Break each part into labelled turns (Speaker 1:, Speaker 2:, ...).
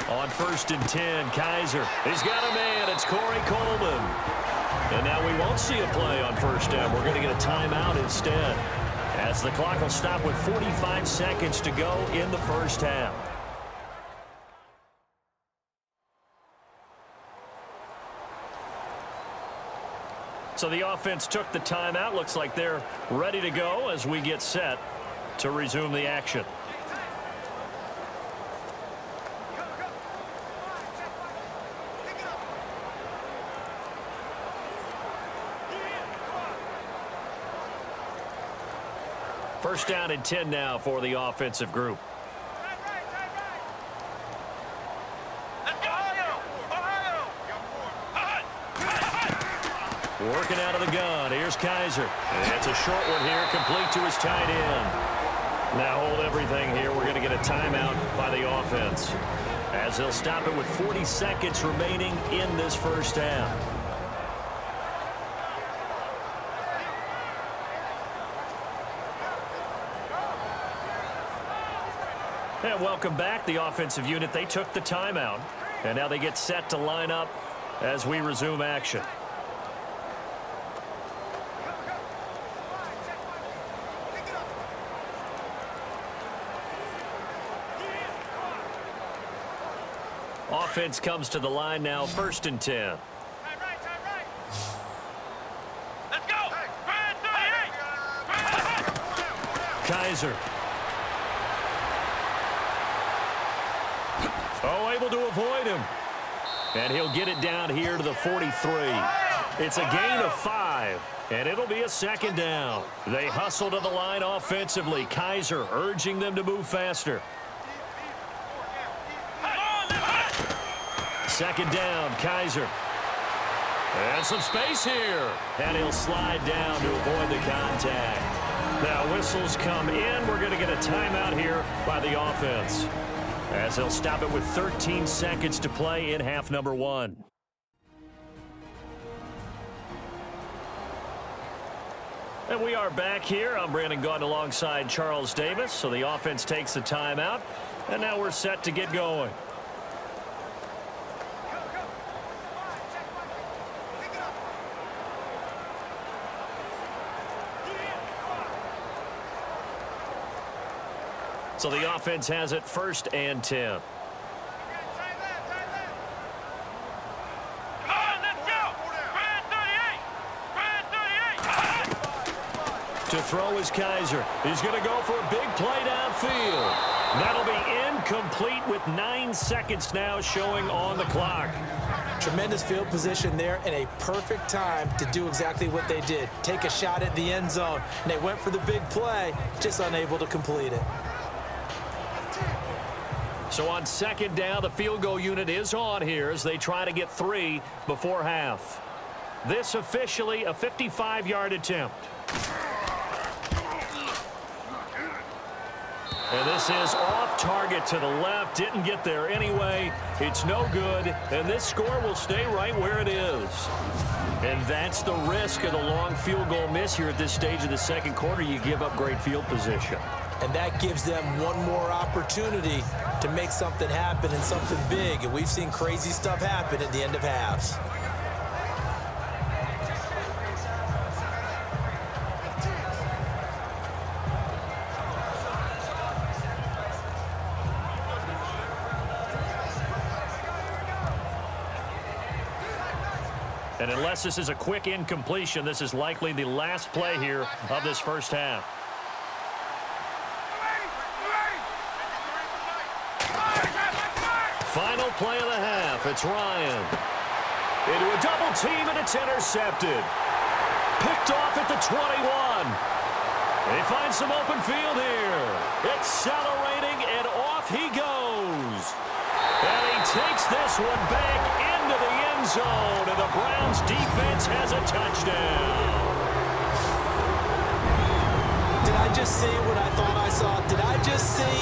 Speaker 1: On 1st and 10, Kaiser. He's got a man. It's Corey Coleman. And now we won't see a play on 1st down. We're going to get a timeout instead, as the clock will stop with 45 seconds to go in the 1st half. So the offense took the timeout. Looks like they're ready to go as we get set to resume the action. First down and 10 now for the offensive group. Working out of the gun. Here's Kaiser. And it's a short one here, complete to his tight end. Now hold everything here. We're going to get a timeout by the offense, as they'll stop it with 40 seconds remaining in this 1st half. And welcome back, the offensive unit. They took the timeout, and now they get set to line up as we resume action. Offense comes to the line now, 1st and 10.
Speaker 2: Let's go!
Speaker 1: Kaiser. Oh, able to avoid him. And he'll get it down here to the 43. It's a gain of 5, and it'll be a 2nd down. They hustle to the line offensively. Kaiser urging them to move faster. 2nd down, Kaiser. And some space here. And he'll slide down to avoid the contact. Now whistles come in. We're going to get a timeout here by the offense, as they'll stop it with 13 seconds to play in half number 1. And we are back here. I'm Brandon Gaudin alongside Charles Davis. So the offense takes a timeout, and now we're set to get going. So the offense has it 1st and 10. To throw is Kaiser. He's going to go for a big play downfield. That'll be incomplete with 9 seconds now showing on the clock.
Speaker 3: Tremendous field position there and a perfect time to do exactly what they did. Take a shot at the end zone. And they went for the big play, just unable to complete it.
Speaker 1: So on 2nd down, the field goal unit is on here as they try to get 3 before half. This officially a 55-yard attempt. And this is off target to the left. Didn't get there anyway. It's no good. And this score will stay right where it is. And that's the risk of the long field goal miss here at this stage of the 2nd quarter. You give up great field position.
Speaker 3: And that gives them one more opportunity to make something happen and something big. And we've seen crazy stuff happen at the end of halves.
Speaker 1: And unless this is a quick incompletion, this is likely the last play here of this 1st half. Final play of the half. It's Ryan. Into a double team, and it's intercepted. Picked off at the 21. They find some open field here. Accelerating, and off he goes. And he takes this one back into the end zone, and the Browns defense has a touchdown. Did I just see what I thought I saw? Did I just see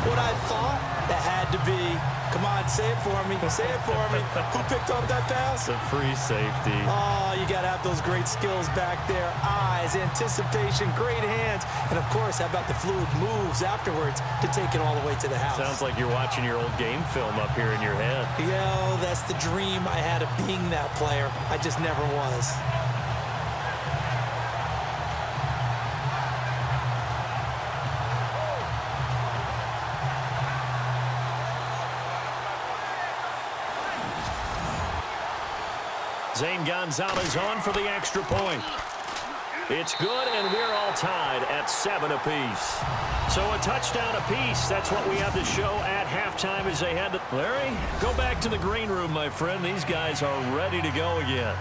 Speaker 1: what I thought? That had
Speaker 3: to be. Come on, say it for me. Say it for me. Who picked up that pass?
Speaker 1: The free safety.
Speaker 3: Oh, you got to have those great skills back there. Eyes, anticipation, great hands. And, of course, how about the fluid moves afterwards to take it all the way to the house?
Speaker 1: Sounds like you're watching your old game film up here in your head.
Speaker 3: Yo, that's the dream I had of being that player. I just never was.
Speaker 1: Zane Gonzalez on for the extra point. It's good, and we're all tied at 7 apiece. So a touchdown apiece. That's what we have to show at halftime as they head to... Larry, go back to the green room, my friend. These guys are ready to go again.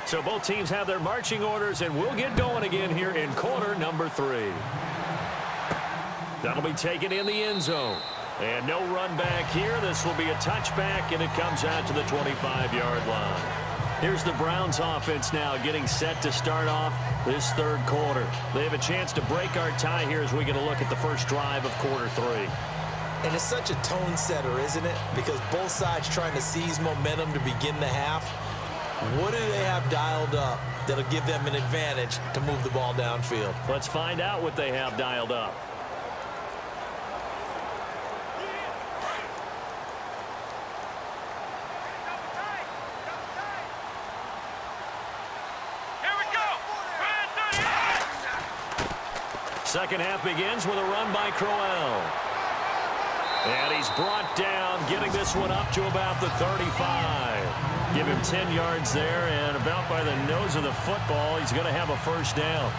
Speaker 1: So both teams have their marching orders, and we'll get going again here in quarter number 3. That'll be taken in the end zone. And no run back here. This will be a touchback, and it comes out to the 25-yard line. Here's the Browns offense now getting set to start off this third quarter. They have a chance to break our tie here as we get a look at the first drive of quarter 3.
Speaker 3: And it's such a tone setter, isn't it? Because both sides trying to seize momentum to begin the half. What do they have dialed up that'll give them an advantage to move the ball downfield?
Speaker 1: Let's find out what they have dialed up.
Speaker 2: Here we go.
Speaker 1: Second half begins with a run by Crowell. And he's brought down, getting this one up to about the 35. Give him 10 yards there, and about by the nose of the football, he's going to have a first down.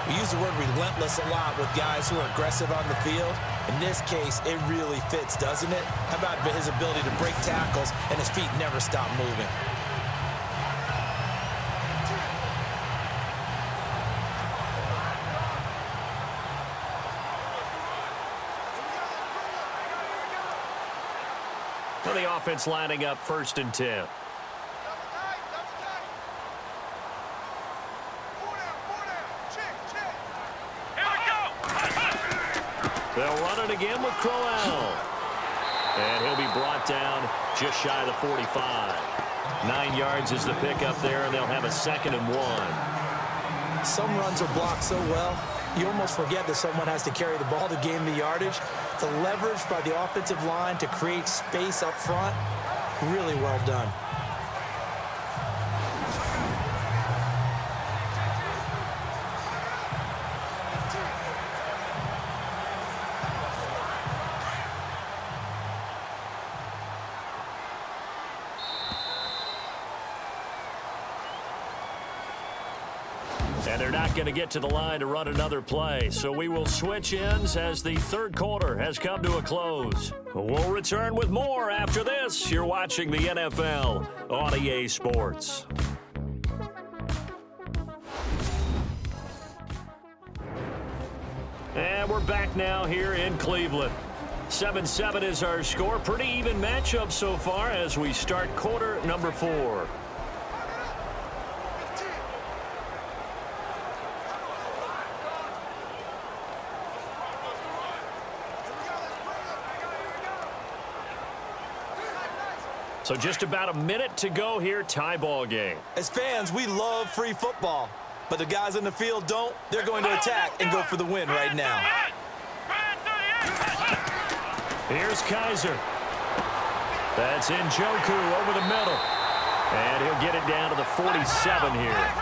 Speaker 3: We use the word relentless a lot with guys who are aggressive on the field. In this case, it really fits, doesn't it? How about his ability to break tackles and his feet never stop moving?
Speaker 1: For the offense lining up 1st and 10. They'll run it again with Crowell. And he'll be brought down just shy of the 45. 9 yards is the pickup there, and they'll have a 2nd and 1.
Speaker 3: Some runs are blocked so well, you almost forget that someone has to carry the ball to gain the yardage. The leverage by the offensive line to create space up front, really well done.
Speaker 1: And they're not going to get to the line to run another play. So we will switch ends as the third quarter has come to a close. We'll return with more after this. You're watching the NFL on EA Sports. And we're back now here in Cleveland. 7-7 is our score. Pretty even matchup so far as we start quarter number 4. So just about a minute to go here, tie ball game.
Speaker 3: As fans, we love free football, but the guys in the field don't. They're going to attack and go for the win right now.
Speaker 1: Here's Kaiser. That's Njoku over the middle. And he'll get it down to the 47 here.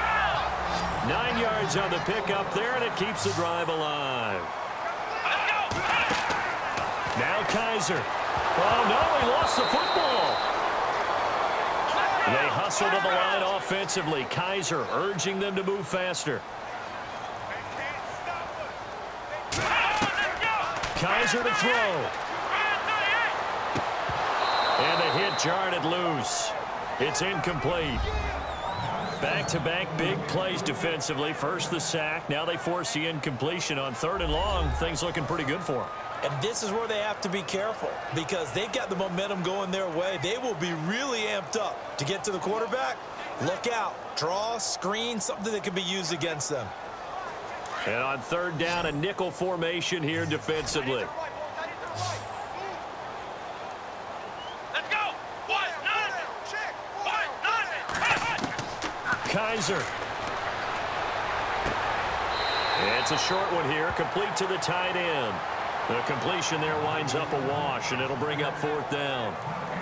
Speaker 1: 9 yards on the pickup there, and it keeps the drive alive. Now Kaiser. Oh, no, he lost the football. They hustle to the line offensively. Kaiser urging them to move faster. Kaiser to throw. And the hit jarred it loose. It's incomplete. Back-to-back big plays defensively. First the sack. Now they force the incompletion on 3rd and long. Things looking pretty good for them.
Speaker 3: And this is where they have to be careful because they've got the momentum going their way. They will be really amped up to get to the quarterback. Look out. Draw, screen, something that can be used against them.
Speaker 1: And on 3rd down, a nickel formation here defensively.
Speaker 2: Let's go.
Speaker 1: Kaiser. It's a short one here, complete to the tight end. The completion there winds up a wash, and it'll bring up 4th down.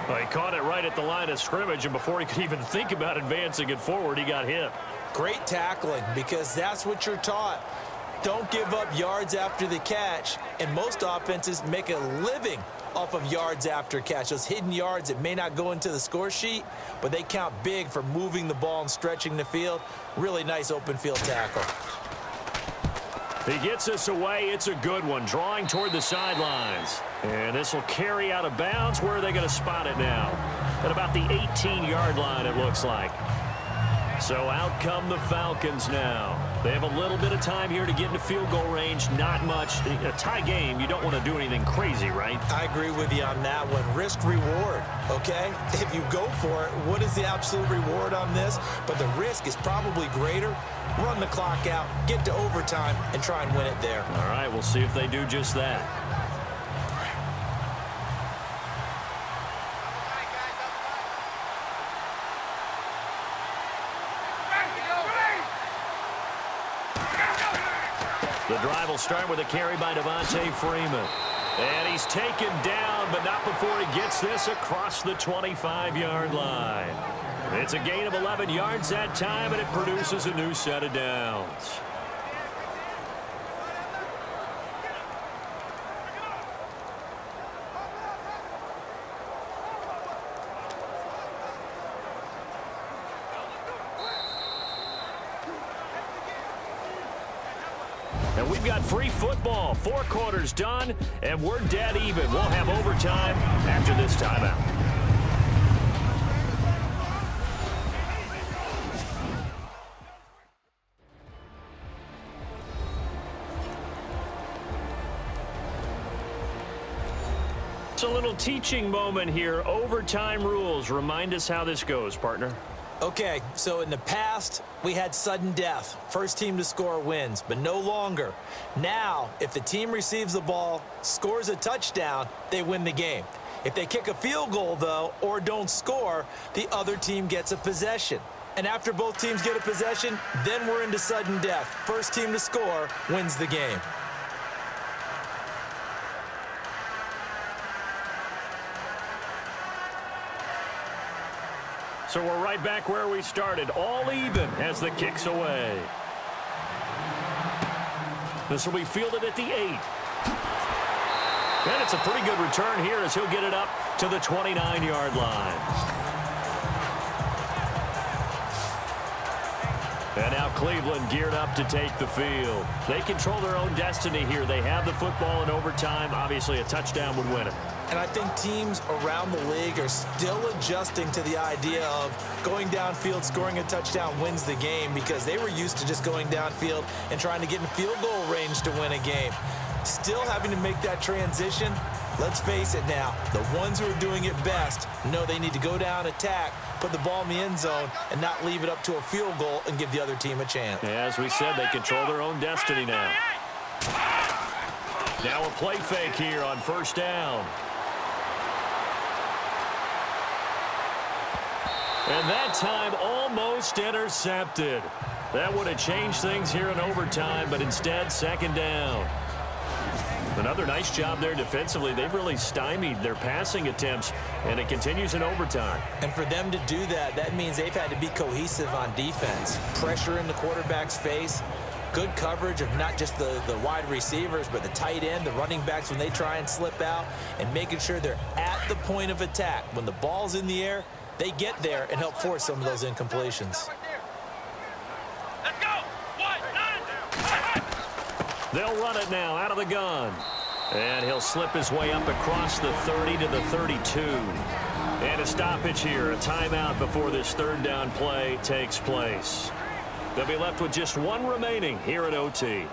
Speaker 1: Well, he caught it right at the line of scrimmage, and before he could even think about advancing it forward, he got hit.
Speaker 3: Great tackling because that's what you're taught. Don't give up yards after the catch, and most offenses make a living off of yards after catch. Those hidden yards that may not go into the score sheet, but they count big for moving the ball and stretching the field. Really nice open field tackle.
Speaker 1: He gets this away. It's a good one, drawing toward the sidelines. And this will carry out of bounds. Where are they going to spot it now? At about the 18-yard line, it looks like. So out come the Falcons now. They have a little bit of time here to get into field goal range. Not much. A tie game, you don't want to do anything crazy, right?
Speaker 3: I agree with you on that one. Risk-reward, okay? If you go for it, what is the absolute reward on this? But the risk is probably greater. Run the clock out, get to overtime, and try and win it there.
Speaker 1: All right, we'll see if they do just that. The drive will start with a carry by Devontae Freeman. And he's taken down, but not before he gets this across the 25-yard line. It's a gain of 11 yards that time, and it produces a new set of downs. And we've got free football. 4 quarters done, and we're dead even. We'll have overtime after this timeout. It's a little teaching moment here. Overtime rules. Remind us how this goes, partner.
Speaker 3: Okay, so in the past, we had sudden death. First team to score wins, but no longer. Now, if the team receives the ball, scores a touchdown, they win the game. If they kick a field goal, though, or don't score, the other team gets a possession. And after both teams get a possession, then we're into sudden death. First team to score wins the game.
Speaker 1: So we're right back where we started, all even as the kick's away. This will be fielded at the 8. And it's a pretty good return here as he'll get it up to the 29-yard line. And now Cleveland geared up to take the field. They control their own destiny here. They have the football in overtime. Obviously, a touchdown would win it.
Speaker 3: And I think teams around the league are still adjusting to the idea of going downfield, scoring a touchdown wins the game because they were used to just going downfield and trying to get in field goal range to win a game. Still having to make that transition. Let's face it now, the ones who are doing it best know they need to go down, attack, put the ball in the end zone, and not leave it up to a field goal and give the other team a chance.
Speaker 1: Yeah, as we said, they control their own destiny now. Now a play fake here on first down. And that time almost intercepted. That would have changed things here in overtime, but instead, second down. Another nice job there defensively. They've really stymied their passing attempts, and it continues in overtime.
Speaker 3: And for them to do that, that means they've had to be cohesive on defense. Pressure in the quarterback's face. Good coverage of not just the wide receivers, but the tight end, the running backs when they try and slip out, and making sure they're at the point of attack. When the ball's in the air, they get there and help force some of those incompletions.
Speaker 2: Let's go. 1, 9.
Speaker 1: They'll run it now out of the gun. And he'll slip his way up across the 30 to the 32. And a stoppage here, a timeout before this third down play takes place. They'll be left with just one remaining here at OT.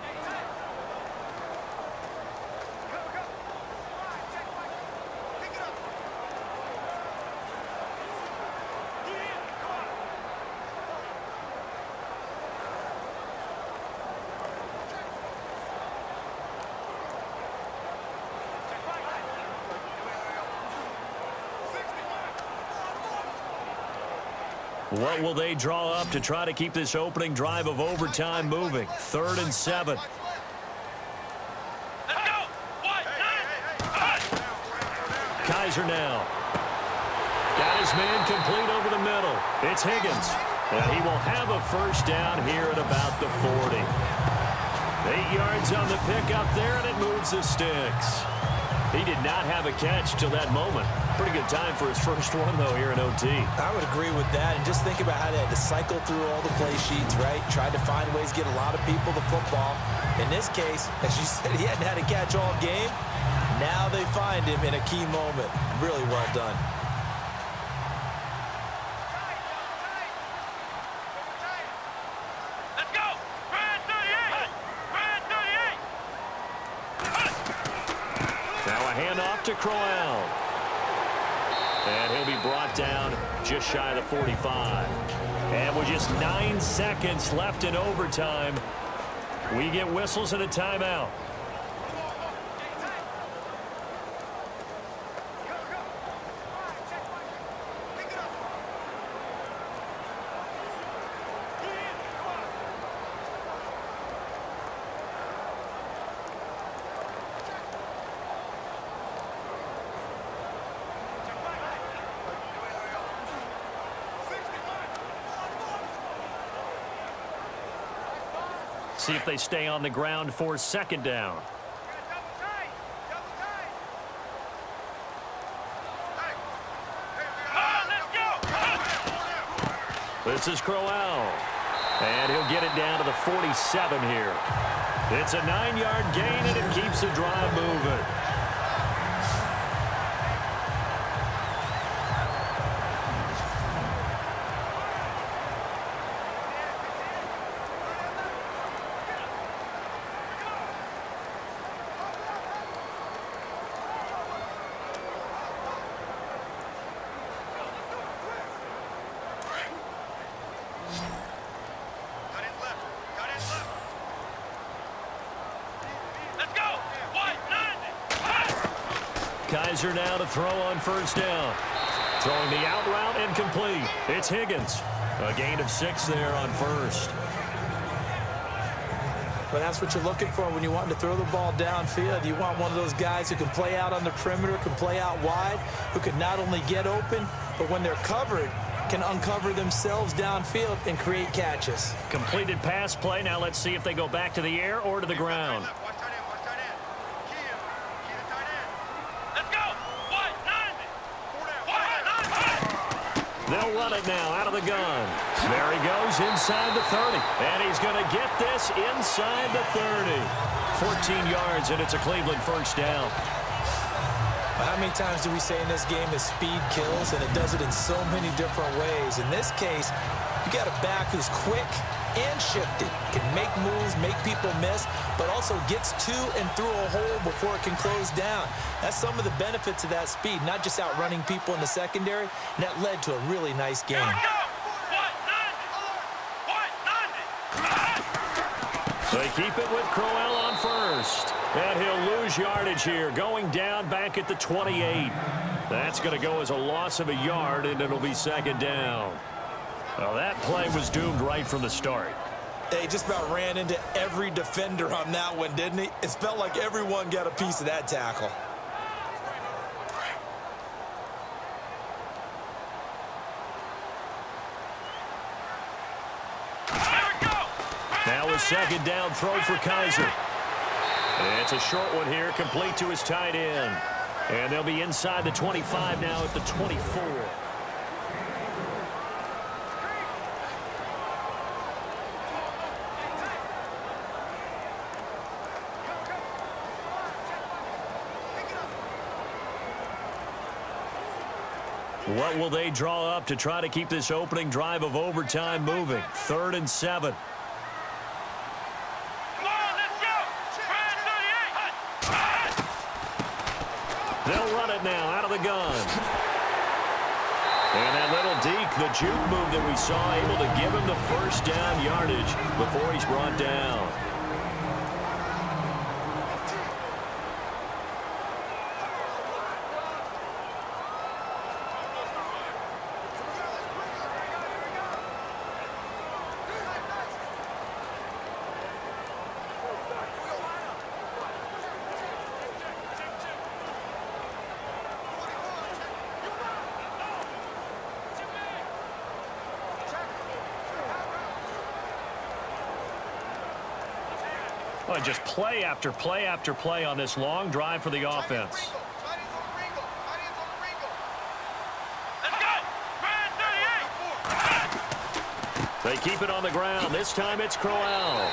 Speaker 1: What will they draw up to try to keep this opening drive of overtime moving? 3rd and 7.
Speaker 2: Let's go. What?
Speaker 1: Kaiser now. Got his man complete over the middle. It's Higgins. And he will have a first down here at about the 40. 8 yards on the pickup there, and it moves the sticks. He did not have a catch till that moment. Pretty good time for his first one, though, here in OT.
Speaker 3: I would agree with that. And just think about how they had to cycle through all the play sheets, right? Tried to find ways to get a lot of people the football. In this case, as you said, he hadn't had a catch all game. Now they find him in a key moment. Really well done.
Speaker 2: Let's go. Brad 38. Brad 38.
Speaker 1: Now a handoff to Crowell. And he'll be brought down just shy of the 45. And with just 9 seconds left in overtime, we get whistles and a timeout. See if they stay on the ground for 2nd down. This is Crowell. And he'll get it down to the 47 here. It's a 9-yard gain, and it keeps the drive moving. Kaiser now to throw on 1st down. Throwing the out route incomplete. It's Higgins. A gain of 6 there on 1st.
Speaker 3: But that's what you're looking for when you want to throw the ball downfield. You want one of those guys who can play out on the perimeter, can play out wide, who can not only get open, but when they're covered, can uncover themselves downfield and create catches.
Speaker 1: Completed pass play. Now let's see if they go back to the air or to the ground. They'll run it now out of the gun. There he goes inside the 30. And he's going to get this inside the 30. 14 yards, and it's a Cleveland first down.
Speaker 3: How many times do we say in this game that speed kills, and it does it in so many different ways? In this case, you got a back who's quick and shifty, can make moves, make people miss, but also gets to and through a hole before it can close down. That's some of the benefits of that speed, not just outrunning people in the secondary, and that led to a really nice game.
Speaker 1: They keep it with Crowell on 1st. And he'll lose yardage here, going down back at the 28. That's going to go as a loss of a yard, and it'll be 2nd down. Well, that play was doomed right from the start.
Speaker 3: They just about ran into every defender on that one, didn't he? It felt like everyone got a piece of that tackle.
Speaker 1: Now a 2nd down throw for Kaiser. It's a short one here, complete to his tight end. And they'll be inside the 25 now at the 24. What will they draw up to try to keep this opening drive of overtime moving? 3rd and 7.
Speaker 2: Come on, let's go. Brad 38.
Speaker 1: They'll run it now out of the gun. And that little deke, the juke move that we saw, able to give him the first down yardage before he's brought down. Well, just play after play after play on this long drive for the offense.
Speaker 2: Let's go. Brad 38.
Speaker 1: They keep it on the ground. This time it's Crowell.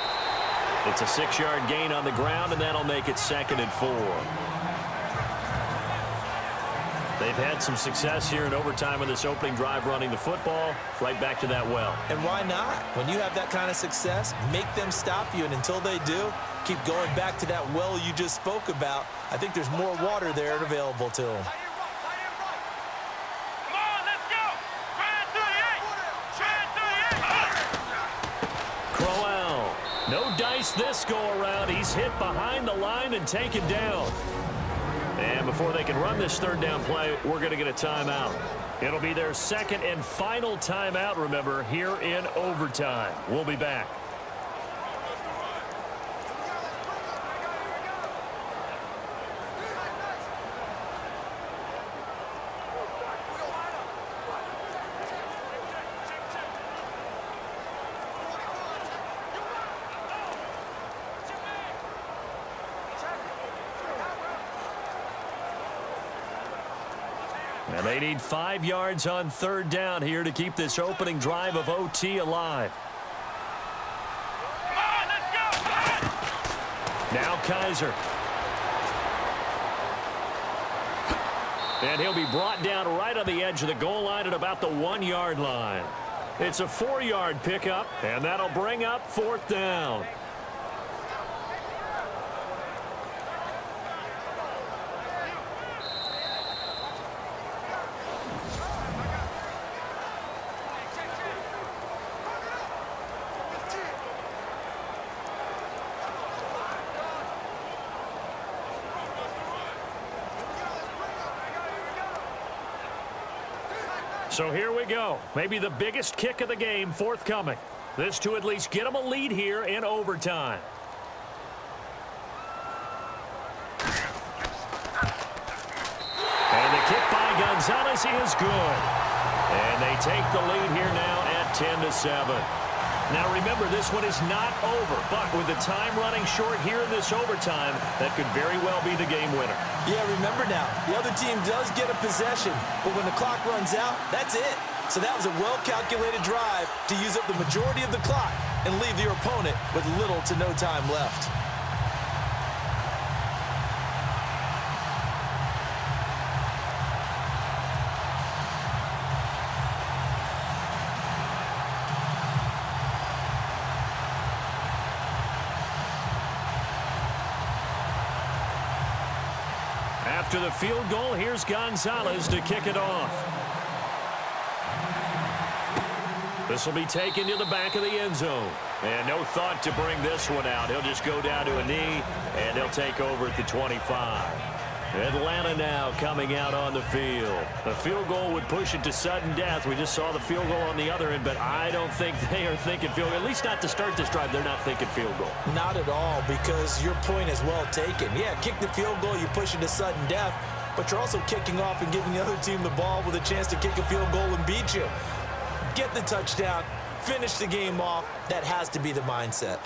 Speaker 1: It's a 6-yard gain on the ground, and that'll make it 2nd and 4. They've had some success here in overtime in this opening drive running the football. Right back to that well.
Speaker 3: And why not? When you have that kind of success, make them stop you, and until they do, keep going back to that well you just spoke about. I think there's more water there available to them.
Speaker 2: Come on, let's go. Brad 38. Brad 38.
Speaker 1: Crowell. No dice this go-around. He's hit behind the line and taken down. And before they can run this 3rd down play, we're going to get a timeout. It'll be their 2nd and final timeout, remember, here in overtime. We'll be back. And they need 5 yards on 3rd down here to keep this opening drive of OT alive.
Speaker 2: Come on, let's go.
Speaker 1: Now Kaiser. And he'll be brought down right on the edge of the goal line at about the 1-yard line. It's a 4-yard pickup, and that'll bring up 4th down. So here we go. Maybe the biggest kick of the game forthcoming. This to at least get them a lead here in overtime. And the kick by Gonzalez is good. And they take the lead here now at 10-7. Now remember, this one is not over, but with the time running short here in this overtime, that could very well be the game winner.
Speaker 3: Yeah, remember now, the other team does get a possession, but when the clock runs out, that's it. So that was a well-calculated drive to use up the majority of the clock and leave your opponent with little to no time left.
Speaker 1: After the field goal, here's Gonzalez to kick it off. This will be taken to the back of the end zone. And no thought to bring this one out. He'll just go down to a knee, and he'll take over at the 25. Atlanta now coming out on the field. The field goal would push it to sudden death. We just saw the field goal on the other end, but I don't think they are thinking field goal. At least not to start this drive. They're not thinking field goal.
Speaker 3: Not at all, because your point is well taken. Yeah, kick the field goal, you push it to sudden death, but you're also kicking off and giving the other team the ball with a chance to kick a field goal and beat you. Get the touchdown, finish the game off. That has to be the mindset.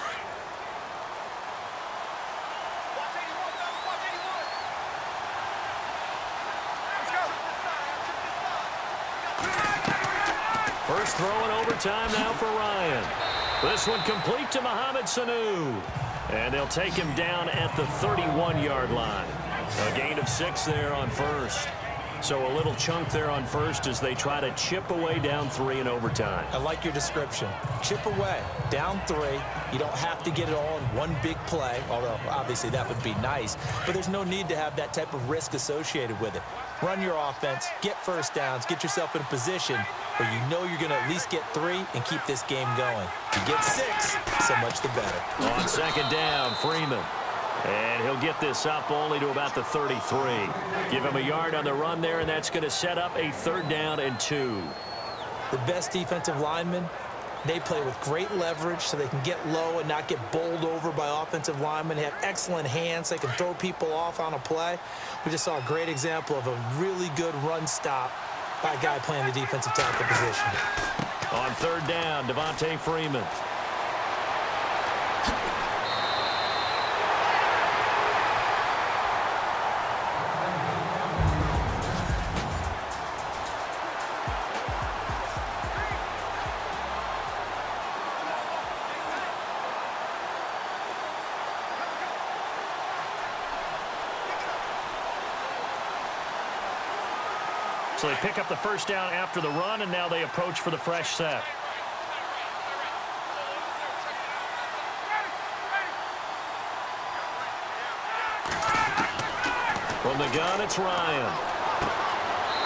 Speaker 1: First throw in overtime now for Ryan. This one complete to Mohamed Sanu. And they'll take him down at the 31-yard line. A gain of 6 there on first. So a little chunk there on first as they try to chip away down 3 in overtime.
Speaker 3: I like your description. Chip away, down 3. You don't have to get it all in one big play, although obviously that would be nice. But there's no need to have that type of risk associated with it. Run your offense, get first downs, get yourself in a position where you know you're going to at least get 3 and keep this game going. If you get 6, so much the better.
Speaker 1: On second down, Freeman. And he'll get this up only to about the 33. Give him a yard on the run there, and that's going to set up a 3rd down and 2.
Speaker 3: The best defensive linemen, they play with great leverage so they can get low and not get bowled over by offensive linemen. They have excellent hands. They can throw people off on a play. We just saw a great example of a really good run stop by a guy playing the defensive tackle position.
Speaker 1: On 3rd down, Devontae Freeman. So they pick up the 1st down after the run, and now they approach for the fresh set. From the gun, it's Ryan.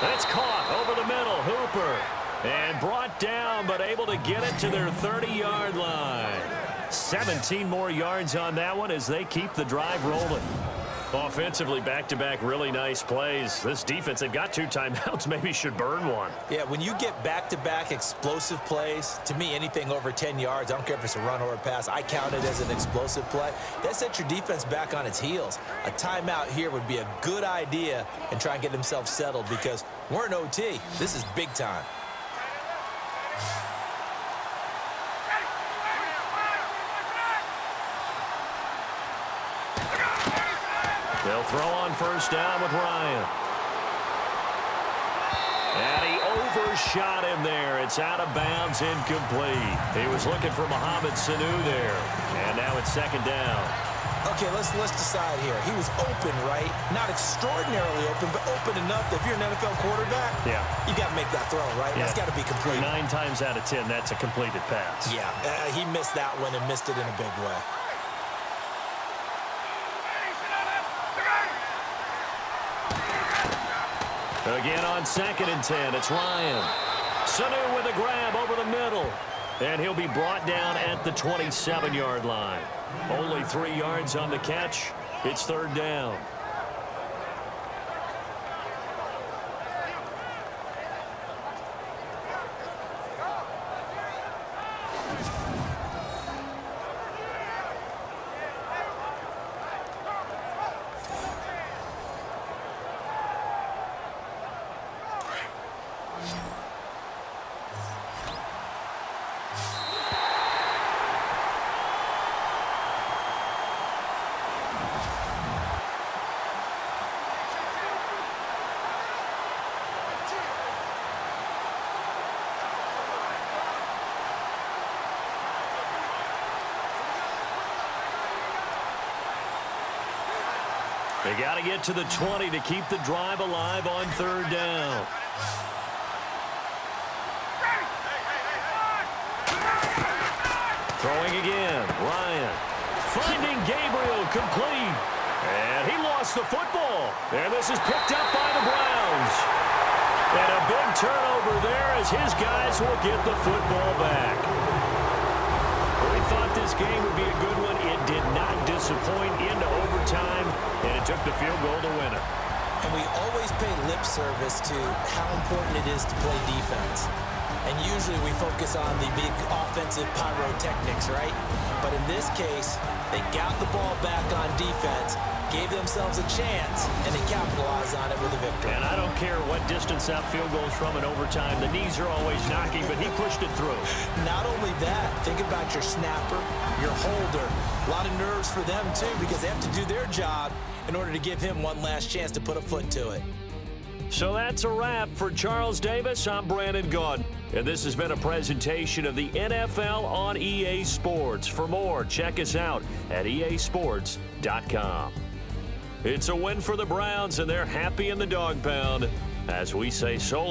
Speaker 1: And it's caught over the middle. Hooper. And brought down, but able to get it to their 30-yard line. 17 more yards on that one as they keep the drive rolling. Offensively, back-to-back really nice plays. This defense, they've got 2 timeouts, maybe should burn one.
Speaker 3: Yeah, when you get back-to-back explosive plays, to me, anything over 10 yards, I don't care if it's a run or a pass, I count it as an explosive play. That sets your defense back on its heels. A timeout here would be a good idea and try and get themselves settled because we're in OT. This is big time.
Speaker 1: They'll throw on 1st down with Ryan. And he overshot him there. It's out of bounds, incomplete. He was looking for Mohamed Sanu there. And now it's 2nd down.
Speaker 3: Okay, let's decide here. He was open, right? Not extraordinarily open, but open enough that if you're an NFL quarterback, you got to make that throw, right?
Speaker 1: Yeah.
Speaker 3: That's got to be complete.
Speaker 1: 9 times out of 10, that's a completed pass.
Speaker 3: Yeah, he missed that one and missed it in a big way.
Speaker 1: Again on 2nd and 10, it's Ryan. Sanu with a grab over the middle. And he'll be brought down at the 27-yard line. Only 3 yards on the catch. It's 3rd down. They got to get to the 20 to keep the drive alive on 3rd down. Throwing again, Ryan. Finding Gabriel, complete. And he lost the football. And this is picked up by the Browns. And a big turnover there as his guys will get the football back. We thought this game would be a good one. It did not disappoint into overtime, and it took the field goal to win it.
Speaker 3: And we always pay lip service to how important it is to play defense. And usually we focus on the big offensive pyrotechnics, right? But in this case, they got the ball back on defense, gave themselves a chance, and they capitalized on it with a victory.
Speaker 1: And I don't care what distance that field goes from in overtime. The knees are always knocking, but he pushed it through.
Speaker 3: Not only that, think about your snapper, your holder. A lot of nerves for them, too, because they have to do their job in order to give him one last chance to put a foot to it.
Speaker 1: So that's a wrap for Charles Davis. I'm Brandon Gaudin, and this has been a presentation of the NFL on EA Sports. For more, check us out at easports.com. It's a win for the Browns, and they're happy in the dog pound. as we say so long.